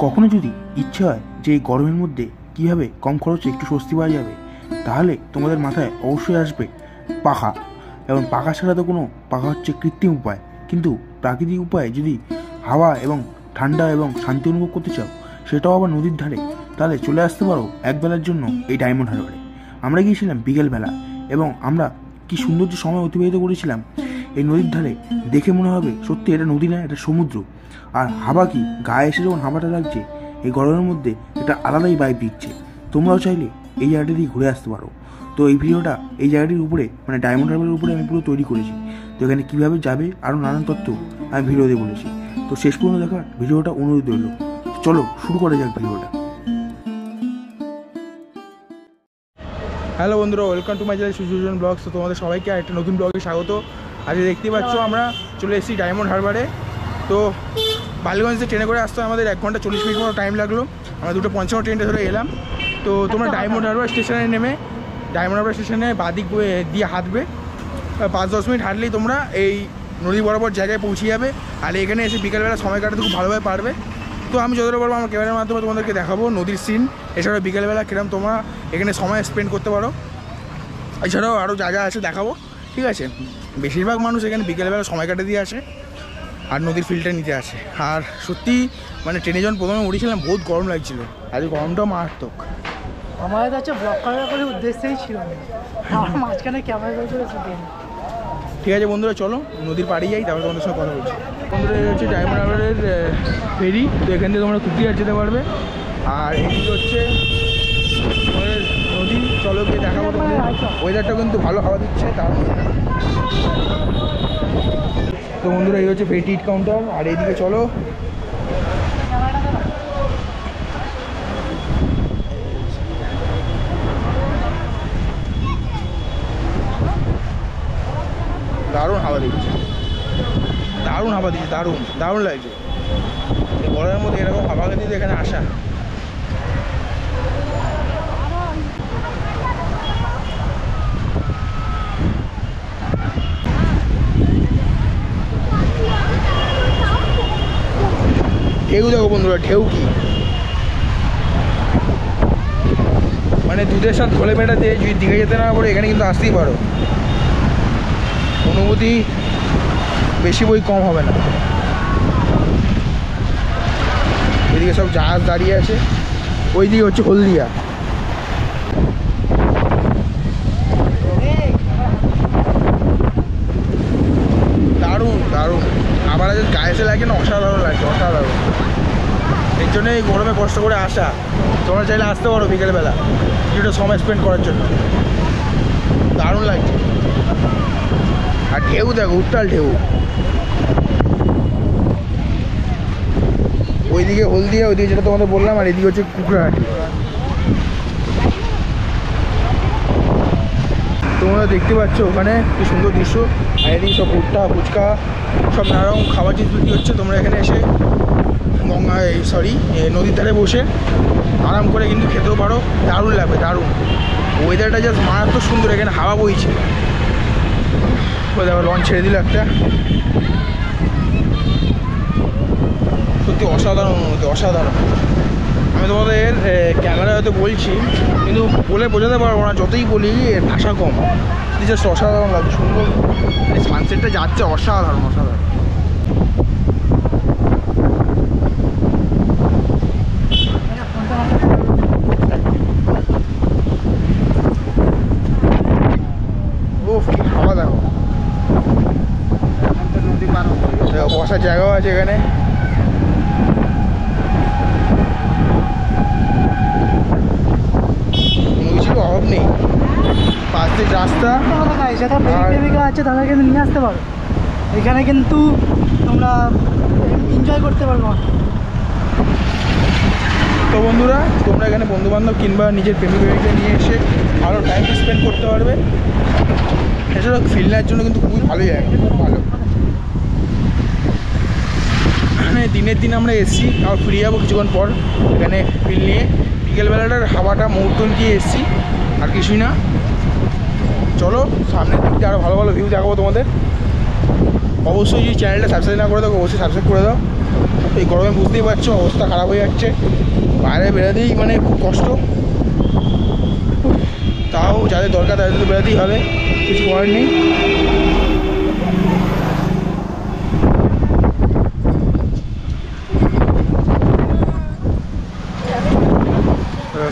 কখনো যদি ইচ্ছে হয় যে এই গরমের মধ্যে কীভাবে কম খরচে একটু স্বস্তি পাওয়া যাবে, তাহলে তোমাদের মাথায় অবশ্যই আসবে পাখা। এবং পাখা ছাড়া তো পাখা হচ্ছে কৃত্রিম উপায়, কিন্তু প্রাকৃতিক উপায়ে যদি হাওয়া এবং ঠান্ডা এবং শান্তি অনুভব করতে চাও, সেটাও আবার নদীর ধারে, তাহলে চলে আসতে পারো একবেলার জন্য এই ডায়মন্ড হারবারে। আমরা গিয়েছিলাম বিকেলবেলা এবং আমরা কি সৌন্দর্য সময় অতিবাহিত করেছিলাম এই নদীর ধারে। দেখে মনে হবে সত্যি এটা নদী না, এটা সমুদ্র। আর হাওয়া কি গায়ে এসে যখন হাওয়াটা লাগছে এই গরমের মধ্যে, এটা আলাদাই ভাইব দিচ্ছে। তোমরাও চাইলে এই জায়গাটা দিয়ে ঘুরে আসতে পারো। তো এই ভিডিওটা এই জায়গাটির উপরে মানে ডায়মন্ড হারবারের উপরে আমি পুরো তৈরি করেছি। তো এখানে কীভাবে যাবে আরও নানান তথ্য আমি ভিডিওতে বলেছি। তো শেষ পর্যন্ত দেখার ভিডিওটা অনুরোধ রইল। চলো শুরু করা যাক ভিডিওটা। হ্যালো বন্ধুরা, welcome to my channel Sujan blogs. তো তোমাদের সবাইকে একটা নতুন ব্লগে স্বাগত। আজকে দেখতেই পাচ্ছ আমরা চলে এসেছি ডায়মন্ড হারবারে। তো বালিগঞ্জ থেকে ট্রেনে করে আসতে আমাদের 1 ঘন্টা 40 মিনিট মতো টাইম লাগলো। আমরা 2:55 ট্রেনটা ধরে এলাম। তো তোমরা ডায়মন্ড হারবার স্টেশনে নেমে ডায়মন্ড হারবার স্টেশনে বাদিক দিয়ে হাঁটবে, 5-10 মিনিট হাঁটলেই তোমরা এই নদী বরাবর জায়গায় পৌঁছে যাবে। আর এখানে এসে বিকেলবেলা সময় কাটাতে খুব ভালোভাবে পারবে। তো আমি যতটা পারবো আমার ক্যামেরার মাধ্যমে তোমাদেরকে দেখাবো নদীর সিন। এছাড়াও বিকেলবেলা কিরম তোমরা এখানে সময় স্পেন্ড করতে পারো, এছাড়াও আরও যা যা আছে দেখাবো, ঠিক আছে। বেশিরভাগ মানুষ এখানে বিকেলবেলা সময় কাটে দিয়ে আসে আর নদীর ফিলটা নিতে আসে। আর সত্যি মানে ট্রেনে যখন প্রথমে উঠেছিলাম বহুত গরম লাগছিলো, আজ গরমটাও মারাত্মক। আমাদের কাছে ব্লগ করার কোনো উদ্দেশ্যই ছিল না, আমার মাঝখানে ক্যামেরা করেছে। ঠিক আছে বন্ধুরা, চলো নদীর পাড়ে যাই, তারপরে তোমাদের সঙ্গে কথা বলছি। বন্ধুরা এই হচ্ছে ডায়মন্ড হারবারের ফেরি। তো এখান থেকে তোমরা কুকরিহাট যেতে পারবে। আর এদিকে হচ্ছে আমাদের নদী। চলো গিয়ে দেখাবো তোমাদের। ওয়েদারটা কিন্তু ভালো হাওয়া দিচ্ছে তার মধ্যে। তো বন্ধুরা এই হচ্ছে ফেরি টিকিট কাউন্টার। আর এইদিকে চলো দারুণ হাওয়া দিচ্ছে, দারুণ হাওয়া দিচ্ছে, দারুণ দারুণ লাগছে। গরমের মধ্যে এরকম হাওয়া দিতে এখানে আসা। ঢেউ দেখো বন্ধুরা, ঢেউ কি মানে দুধের সাথে খোলে মেটা দিয়ে যদি দীঘা যেতে না পারো এখানে কিন্তু আসতেই পারো। অনুভূতি বেশি বই কম হবে না। এদিকে সব জাহাজ দাঁড়িয়ে আছে, ওইদিকে হচ্ছে হলদিয়া। দারুণ দারুণ, আবার আজ গায়ে এসে লাগে না, অসাধারণ লাগছে, অসাধারণ। এর জন্য এই গরমে কষ্ট করে আসা। তোমরা চাইলে আসতে পারো বিকেলবেলা কিছুটা সময় স্পেন্ড করার জন্য, দারুণ লাগছে। আর ঢেউ দেখো, উত্তাল ঢেউ। ওইদিকে হলদিয়া, ওইদিকে যেটা তোমাদের বললাম, আর এদিকে হচ্ছে কুকরাহাটি। তোমরা দেখতে পাচ্ছ ওখানে কি সুন্দর দৃশ্য। আর এদিকে সব ভুট্টা ফুচকা সব নানা রকম খাবার জিনিস বিক্রি হচ্ছে। তোমরা এখানে এসে নদীর ধারে বসে আরাম করে কিন্তু খেতেও পারো, দারুণ লাগবে, দারুণ। ওয়েদারটা জাস্ট মারাত্মক সুন্দর, এখানে হাওয়া বইছে। ওই দেখো লঞ্চ ছেড়ে দিল একটা, সত্যি অসাধারণ অনুভূতি, অসাধারণ। আমি তোমাদের ক্যামেরা হয়তো বলছি কিন্তু বলে বোঝাতে পারবো না, যতই বলি ভাষা কম। জাস্ট অসাধারণ লাগছে, সুন্দর সানসেটটা যাচ্ছে, অসাধারণ অসাধারণ। হাওয়া দেখো, বসার জায়গাও আছে এখানে। কোনো কিছুর অভাব নেই, পাশ দিয়ে রাস্তা। যারা প্রেমিকা আছে তারা কিন্তু নিয়ে আসতে পারো, এখানে কিন্তু তোমরা এনজয় করতে পারবো। তো বন্ধুরা তোমরা এখানে বন্ধুবান্ধব কিংবা নিজের প্রেমিকা নিয়ে এসে আরও টাইম স্পেন্ড করতে পারবে। এছাড়া ফিল নেওয়ার জন্য কিন্তু খুবই ভালো জায়গা, খুব ভালো। এখানে দিনের দিন আমরা এসেছি, আবার ফিরে যাবো কিছুক্ষণ পর এখানে ফিল নিয়ে। বিকেলবেলাটার হাওয়াটা মুহূর্ত দিয়ে এসেছি, আর কিছুই না। চলো সামনের দিকটা আরও ভালো ভালো ভিউ দেখাবো তোমাদের। অবশ্যই যদি চ্যানেলটা সাবস্ক্রাইব না করে দাও অবশ্যই সাবস্ক্রাইব করে দাও। এই গরমে বুঝতেই পারছো অবস্থা খারাপ হয়ে যাচ্ছে, বাইরে বেরোতেই মানে খুব কষ্ট। তাও যাদের দরকার তাদের তো বেরোতেই হবে, কিছু করার নেই।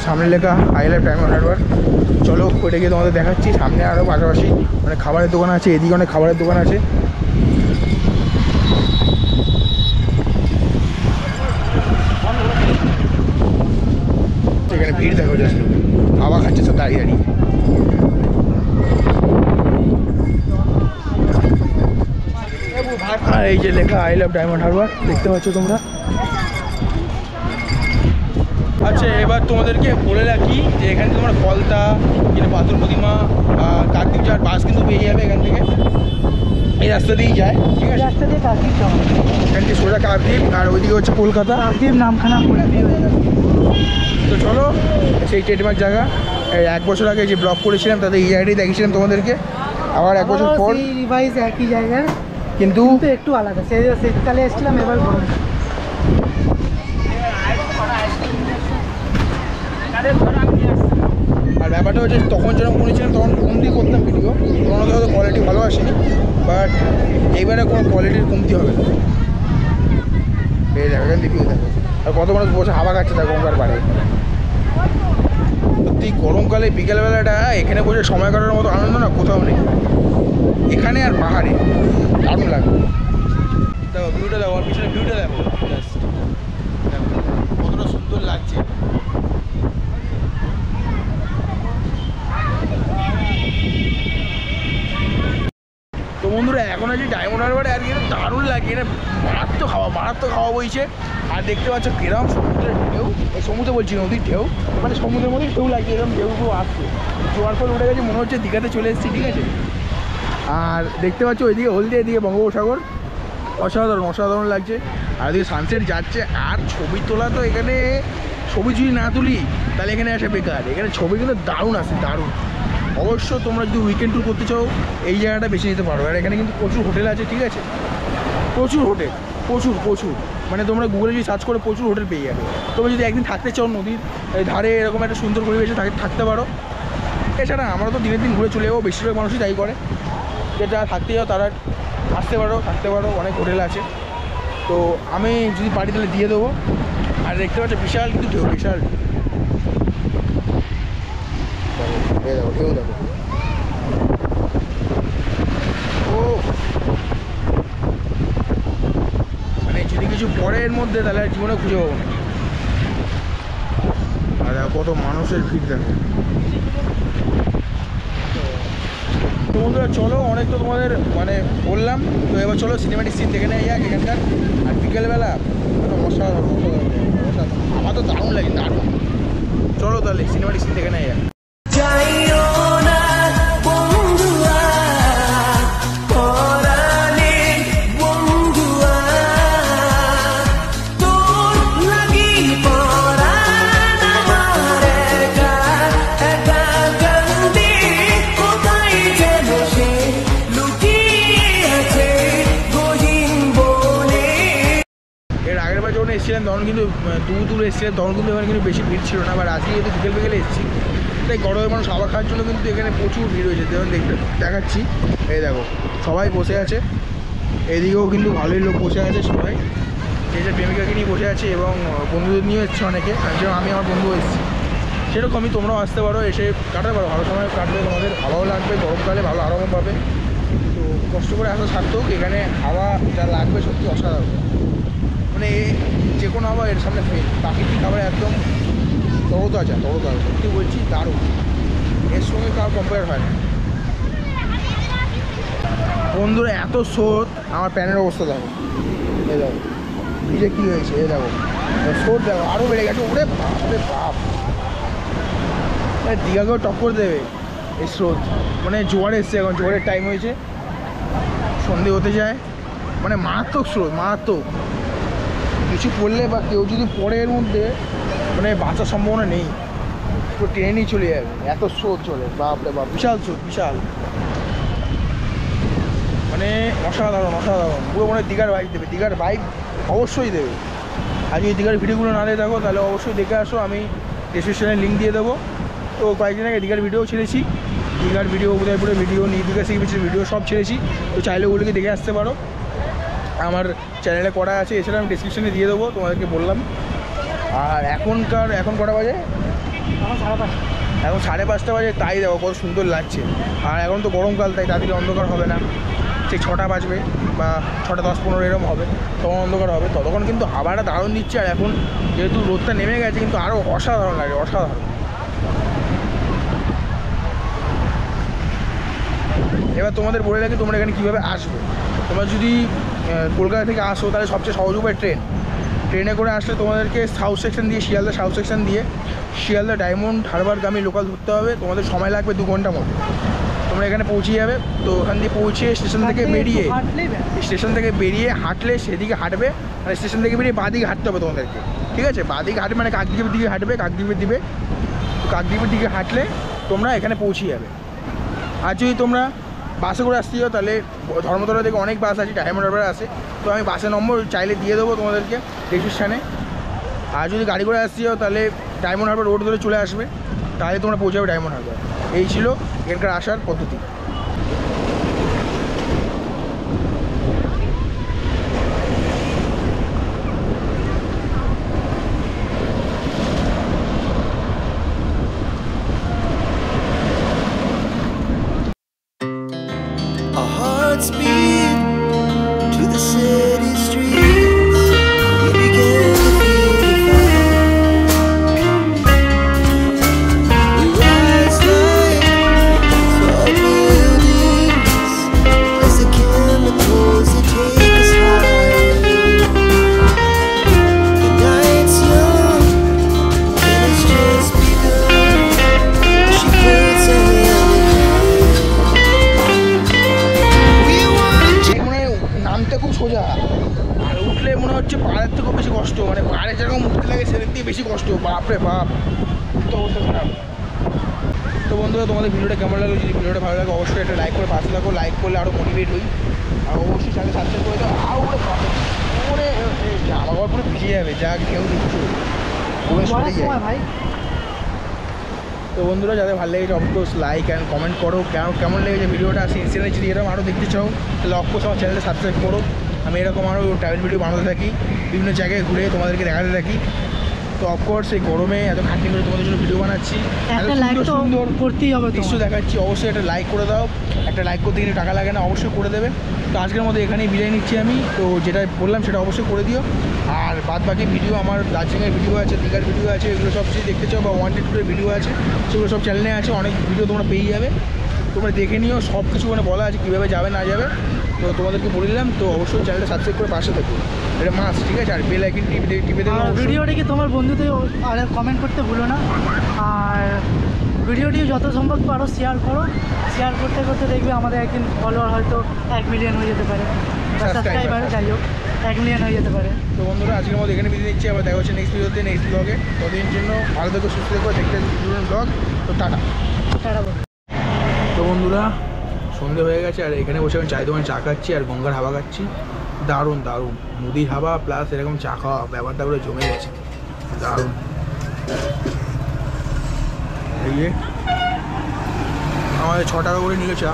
সামনে লেখা আই লাভ ডায়মন্ড হারবার। চলো ওইটা গিয়ে তোমাদের দেখাচ্ছি। সামনে আরও পাশাপাশি মানে খাবারের দোকান আছে, এদিকে অনেক খাবারের দোকান আছে। এখানে ভিড় দেখো, জাস্ট হাওয়া খাচ্ছে সব দাঁড়িয়ে দাঁড়িয়ে। আর এই যে লেখা আই লাভ ডায়মন্ড হারবার দেখতে পাচ্ছ তোমরা। আচ্ছা এবার তোমাদেরকে বলে রাখি যে এখানে তোমরা কলতা কিংবা পাথর প্রতিমা কাকদ্বীপ যাওয়ার বাস কিন্তু পেয়ে যাবে এখান থেকে, এই রাস্তা দিয়েই যায়, ঠিক আছে? রাস্তা দিয়ে কাকদ্বীপ যাওয়া, এখান থেকে সোজা কাকদ্বীপ, আর ওইদিকে হচ্ছে কলকাতা। কাকদ্বীপ নামখানা তো চলো সেই ট্রেডমার্ক জায়গা। এই 1 বছর আগে যে ব্লগ করেছিলাম তাতে এই জায়গাটাই দেখিয়েছিলাম তোমাদেরকে, আবার 1 বছর পর রিভাইজ একই জায়গায়, কিন্তু একটু আলাদা। শীতকালে এসেছিলাম, এবার গরম। আর ব্যাপারটা হচ্ছে তখন যেরকম করেছিলাম তখন ফোন দিয়ে করতাম ভিডিও, তখন হয়তো কোয়ালিটি ভালো আসেনি, বাট এইবারে কোনো কোয়ালিটির কমতি হবে না। এই দেখো এখান থেকে দেখো, আর কত মানুষ বসে হাওয়া খাচ্ছে তার গঙ্গার পাড়ে। সত্যি গরমকালে বিকেলবেলাটা এখানে বসে সময় কাটানোর মতো আনন্দ না কোথাও নেই, এখানে আর পাহাড়ে দারুণ লাগে। দেখো ভিউটা দেখো, আর পিছনে ভিউটা দেখো, জাস্ট কতটা সুন্দর লাগছে। তো বন্ধুরা এখন আছে ডায়মন্ড হারবারে, আর কিন্তু দারুণ লাগে, এটা মারাত্মক খাওয়া বইছে। আর দেখতে পাচ্ছ কিরম সমুদ্রের ঢেউ, সমুদ্র বলছি নদীর ঢেউ, মানে সমুদ্রের মধ্যে ঢেউ লাগে, এরকম ঢেউগুলো আসছে, জোয়ার ফল উঠে গেছে, মনে হচ্ছে দীঘাতে চলে এসেছি, ঠিক আছে? আর দেখতে পাচ্ছ ওইদিকে হলদি, এদিকে বঙ্গোপসাগর, অসাধারণ লাগছে। আর ওইদিকে সানসেট যাচ্ছে। আর ছবি তোলা তো এখানে, ছবি যদি না তুলি তাহলে এখানে আসে বেকার। এখানে ছবি কিন্তু দারুণ আসে, দারুণ। অবশ্য তোমরা যদি উইকেন্ড ট্যুর করতে চাও এই জায়গাটা বেছে নিতে পারো। আর এখানে কিন্তু প্রচুর হোটেল আছে, ঠিক আছে? প্রচুর হোটেল, প্রচুর মানে তোমরা গুগলে যদি সার্চ করে প্রচুর হোটেল পেয়ে যাবে। তোমরা যদি একদিন থাকতে চাও নদীর ধারে এরকম একটা সুন্দর পরিবেশে থাকতে পারো। এছাড়া আমরা তো দিনের দিন ঘুরে চলে যাবো, বেশিরভাগ মানুষই তাই করে, যে যারা থাকতে যাও তারা থাকতে পারো, অনেক হোটেল আছে। তো আমি যদি পারি তাহলে দিয়ে দেবো। আর দেখতে পাচ্ছ বিশাল কিন্তু ঢেউ, বিশাল দেখো, ঢেউ দেখো। ও মানে যদি কিছু পরে এর মধ্যে তাহলে আর জীবনে খুঁজে পাবো না। আর দেখো কত মানুষের ভিড় দেখো। তো বন্ধুরা চলো, অনেক তো তোমাদের মানে বললাম, তো এবার চলো সিনেমাটিক সিন দেখে নেওয়া যাক এখানকার। আর বিকেলবেলা অসাধারণ আমার তো দারুণ লাগে, দারুণ। চলো তাহলে সিনেমাটিক সিন দেখে নেওয়া যাক। এসেছিলাম তখন কিন্তু দূর এসেছিলাম তখন কিন্তু এখানে কিন্তু বেশি ভিড় ছিল না। আবার আজকে যেহেতু বিকেলে এসেছি, তাই গরমের মানুষ খাবার খাওয়ার জন্য কিন্তু এখানে প্রচুর ভিড় হয়েছে। যেমন দেখাচ্ছি, এই দেখো সবাই বসে আছে, এদিকেও কিন্তু ভালোই লোক বসে আছে, সবাই যে যে প্রেমিকাকে নিয়ে বসে আছে এবং বন্ধুদের নিয়ে এসছে অনেকে। যেমন আমি আমার বন্ধু এসেছি, সেরকমই তোমরাও আসতে পারো, এসে কাটাতে পারো, ভালো সময় কাটবে, তোমাদের ভালোও লাগবে, গরমকালে ভালো আরাম পাবে। তো কষ্ট করে আসা সার্থক, এখানে হাওয়া যা লাগবে সত্যি অসাধারণ, মানে যে কোনো হাওয়া এর সামনে ফেল। প্রাকৃতিক খাবার একদম তরতাজা, সত্যি বলছি দারুণ, এর সঙ্গে কার কম্পেয়ার হয় না। বন্ধুরা এত স্রোত, আমার প্যানের অবস্থা দেখো, এই দেখো ভিজে কী হয়েছে, এই দেখো স্রোত দেখো আরও বেড়ে গেছে। ওরে বাপ, দীঘাকেও টক্কর দেবে এই স্রোত। মানে জোয়ার এসছে, এখন জোয়ারের টাইম হয়েছে, সন্ধে হতে যায়, মানে মারাত্মক স্রোত, মারাত্মক। কিছু পড়লে বা কেউ যদি পড়ে এর মধ্যে মানে বাঁচার সম্ভাবনা নেই, তো ট্রেনই চলে যাবে, এত স্রোত চলে, বাপরে বাপ, বিশাল স্রোত, বিশাল। মানে মানে অসাধারণ অসাধারণ, পুরো মনে হয় দীঘার ভাইব দেবে, দীঘার ভাইব অবশ্যই দেবে। আর যদি দীঘার ভিডিওগুলো না দিয়ে থাকো তাহলে অবশ্যই দেখে আসো, আমি ডেসক্রিপশনে লিঙ্ক দিয়ে দেবো। তো কয়েকদিন আগে দীঘার ভিডিও ছেড়েছি, দীঘার ভিডিও, উদয়পুরের ভিডিও, নিউ দীঘা সি বিচের ভিডিও সব ছেড়েছি। তো চাইলে ওগুলোকে দেখে আসতে পারো, আমার চ্যানেলে করা আছে। এছাড়া আমি ডেসক্রিপশনে দিয়ে দেবো, তোমাদেরকে বললাম। আর এখন কটা বাজে? এখন 5:30 বাজে, তাই দেখো কত সুন্দর লাগছে। আর এখন তো গরমকাল, তাই তাড়াতাড়ি অন্ধকার হবে না, ঠিক 6টা বাজবে বা 6টা 10-15 এরকম হবে, তখন অন্ধকার হবে। ততক্ষণ কিন্তু হাওয়াটা দারুণ দিচ্ছে। আর এখন যেহেতু রোদটা নেমে গেছে, কিন্তু আরও অসাধারণ লাগে, অসাধারণ। এবার তোমাদের বলে রাখি তোমরা এখানে কীভাবে আসবে। তোমরা যদি কলকাতা থেকে আসো তাহলে সবচেয়ে সহজ উপায় ট্রেনে করে আসলে তোমাদেরকে সাউথ সেকশন দিয়ে, শিয়ালদা সাউথ সেকশন দিয়ে শিয়ালদা ডায়মন্ড হারবারগামী লোকাল ধরতে হবে। তোমাদের সময় লাগবে 2 ঘন্টা মতো, তোমরা এখানে পৌঁছে যাবে। তো ওখান দিয়ে পৌঁছে স্টেশন থেকে বেরিয়ে হাঁটলে সেদিকে হাঁটবে, মানে স্টেশন থেকে বেরিয়ে বাঁ দিকে হাঁটতে হবে তোমাদেরকে, ঠিক আছে? বাঁ দিকে হাঁটবে মানে কাকদ্বীপের দিকে হাঁটবে, কাকদ্বীপের দিকে হাঁটলে তোমরা এখানে পৌঁছে যাবে। আর যদি তোমরা বাসে করে আসতে যাও তাহলে ধর্মতলা থেকে অনেক বাস আছে, ডায়মন্ড হারবার আসে। তো আমি বাসের নম্বর চাইলে দিয়ে দেবো তোমাদেরকে ডেসক্রিপশানে। আর যদি গাড়ি করে আসতে যাও তাহলে ডায়মন্ড হারবার রোড ধরে চলে আসবে, তাহলে তোমরা পৌঁছে যাবে ডায়মন্ড হারবার। এই ছিল এখানকার আসার পদ্ধতি। Our hearts beat to the city streets. We began to feel the fire. We rise like tall buildings as the chemicals that take us high. The night's young and it's just begun. She puts her hand in mine. নামতে খুব সোজা, আর উঠলে মনে হচ্ছে পাহাড়ের থেকেও বেশি কষ্ট, মানে পাহাড়ে যেরকম উঠতে লাগে সেদিক দিয়ে বেশি কষ্ট। বাপরে বাপ, তো অবস্থা খারাপ। তো বন্ধুরা, তোমাদের ভিডিওটা কেমন লাগলো? যদি ভিডিওটা ভালো লাগে অবশ্যই একটা লাইক করে পাশে থাকো, লাইক করলে আরও মোটিভেট হই। আর অবশ্যই চ্যানেল সাবস্ক্রাইব করে দাও। আর ওরে জামা কাপড় পুরো ভিজে যাবে, যা কেউ দিচ্ছ ভাই। তো বন্ধুরা, যাদের ভালো লেগেছে অফকোর্স লাইক অ্যান্ড কমেন্ট করো, কেমন লেগেছে ভিডিওটা। সিনসিয়ারলি যদি এরকম আরও দেখতে চাও তাহলে অফকোর্স আমার চ্যানেলটা সাবস্ক্রাইব করো। আমি এরকম আরও ট্রাভেল ভিডিও বানাতে থাকি, বিভিন্ন জায়গায় ঘুরে তোমাদেরকে দেখাতে থাকি। তো অফকোর্স এই গরমে এত খাটনি করে তোমাদের জন্য ভিডিও বানাচ্ছি, একটা লাইক তো করতেই হবে, দৃশ্য দেখাচ্ছি, অবশ্যই একটা লাইক করে দাও। একটা লাইক করতে গেলে টাকা লাগে না, অবশ্যই করে দেবে। তো আজকের মধ্যে এখানেই বিদায় নিচ্ছি আমি। তো যেটা বললাম সেটা অবশ্যই করে দিও। আর বাদ বাকি ভিডিও আমার দার্জিলিংয়ের ভিডিও আছে, দীঘার ভিডিও আছে, এগুলো সব যদি দেখতে চাও বা ওয়ান্টেড টুরের ভিডিও আছে, সেগুলো সব চ্যানেলে আছে। অনেক ভিডিও তোমরা পেয়ে যাবে, তোমরা দেখে নিও। সব কিছু মানে বলা আছে কীভাবে যাবে না যাবে, তো তোমাদেরকে বলে দিলাম। তো অবশ্যই চ্যানেলটা সাবস্ক্রাইব করে পাশে থাকো, এটা মাস্ট, ঠিক আছে? আর বেল আইকন টিপে দেবো। ভিডিওটিকে তোমার বন্ধুদের আর কমেন্ট করতে ভুলো না। আর ভিডিওটি যত সম্ভব পারো শেয়ার করো। শেয়ার করতে করতে দেখবে আমাদের একদিন ফলোয়ার হয়তো 1 মিলিয়ন হয়ে যেতে পারে, সাবস্ক্রাইবার যাই হোক 1 মিলিয়ন হয়ে যেতে পারে। তো বন্ধুরা, আজকের মধ্যে এখানে বিদায় নিচ্ছি। আবার দেখা হচ্ছে নেক্সট ভিডিওতে, নেক্সট ব্লগে। ততদিনের জন্য ভালো থেকো, সুস্থ থেকো, দেখতে ব্লগ। তো টাটা। তো বন্ধুরা, সন্ধে হয়ে গেছে আর এখানে বসে আমি চায়ের দোকানে চা খাচ্ছি আর গঙ্গার হাওয়া খাচ্ছি। দারুণ দারুণ, নদীর হাওয়া প্লাস এরকম চা খাওয়া, ব্যাপারটা করে জমে গেছে, দারুণ। এই যে আমাদের 6 টাকা করে নিল চা।